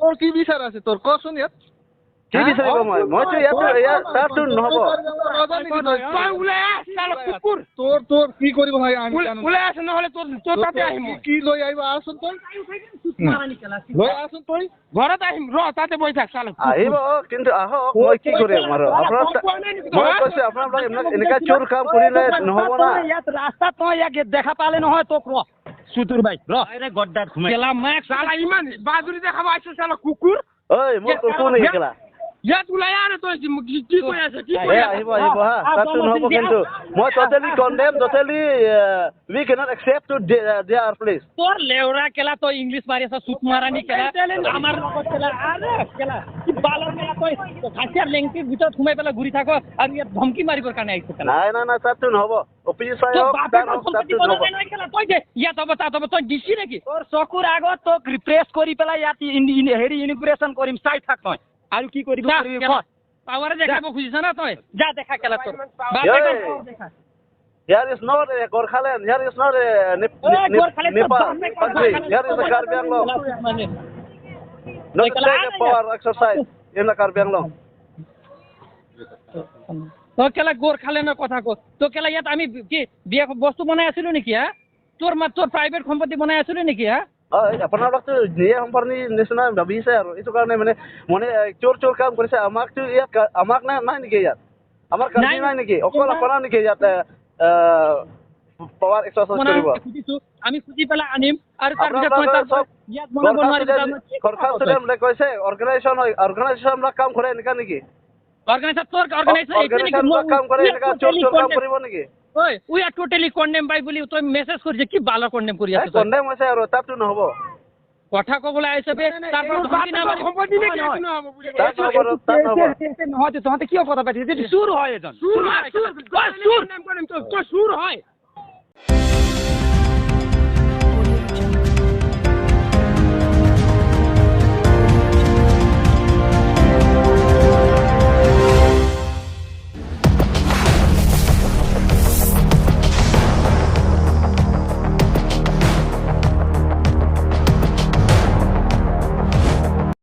তোৰ কি বিচাৰ আছে তোৰ কচোন ইয়াত কি বিচাৰিব মইতো ইয়াত তাতো নহ'ব তই ওলাই আহ চালা কুকুৰ তোৰ কি কৰিব হয় ওলাই আছ নহ'লে তোৰ তাতে আহিম কি লৈ আহিব আচোন তই লৈ আচোন তই ঘৰত আহিম ৰ তাতে বহি থাক চালা আহিব কিন্তু আহক মই কি কৰিম আৰু মই কৈছো আপোনালোকে এনেকা চোৰ কাম কৰিলে নহ'ব না ইয়াত ৰাস্তা তই ইয়াক দেখা পালে নহয় তোক ৰ সুতুৰ ভাই ৰ গড্ডাত ঘুমাই কেলা মাক চালা ইমান বাজুৰি দেখাব আহিছ চালা কুকুৰ ঐ মোক কুকুৰ নেকি কেলা ইয়াত ওলাই আহ তই কি কৈ আছে কি আহিব হা তাতো নহ'ব কিন্তু মই totally condemn totally we cannot accept to their place তোৰ লেউৰা কেলা তই ইংলিছ মাৰি আছ সুত মাৰানি কেলা আমাৰ লগত কেলা আৰে কেলা কি বালৰ কেলা তই হাতিয়াৰ লেংটিৰ ভিতৰত সোমাই পেলাই ঘূৰি থাক আৰু ইয়াত ধমকি মাৰিবৰ কাৰণে আহিছ কেলা নাই তাতো নহ'ব অফিচ তাতো নহ'ব তই যে ইয়াত হ'ব তাত হ'ব তই দিছি নেকি তোৰ চকুৰ আগত তোক ৰিপ্ৰেছ কৰি পেলাই ইয়াত হেৰি ইনিগ্ৰেশ্যন কৰিম চাই থাক তই আৰু কি কৰিব পাৱাৰে দেখাব খুজিছ না তই যা দেখা কেলা তোৰ Here is not a Gorkhaland. Here is not a Nepal country. Here is a Karbi Anglong. Not take a power exercise in the Karbi Anglong. তই কেলা গোৰখালেণ্ডৰ কথা ক তই কেলা ইয়াত আমি কি বিয়া বস্তু বনাই আছিলো নেকি হা তোৰ প্ৰাইভেট সম্পত্তি বনাই আছিলো নেকি হা আপোনালোকতো যিয়ে সম্পৰ্ণী নিচিনা ভাবিছে আৰু এইটো কাৰণে মানে চোৰ কাম কৰিছে আমাকতো ইয়াত আমাক নাই নেকি ইয়াত আমাৰ কান্ট্ৰি নাই নেকি অকল আপোনাৰ নেকি ইয়াত পাৱাৰ এক্সাৰচাইজ কৰিব আমি খুজি পেলাই আনিম আৰু তাৰপিছত কৈছে অৰ্গেনাইজেশ্যন কাম কৰে এনেকা নেকি কাম কৰে এনেকা চোৰ কাম কৰিব নেকি we are totally condemned by বুলি তই মেছেজ কৰিছে কি বালা কন্ডেম কৰি আছে কন্ডেম হৈছে আৰু তাতো নহ'ব কথা ক'বলৈ আহিছে বে তাৰপৰা সম্পত্তি নেকি নহ'ব বুলি নহয় তহঁতে কিয় কথা পাতিছ চুৰ হয় এজন চুৰ হয় তই চুৰ হয়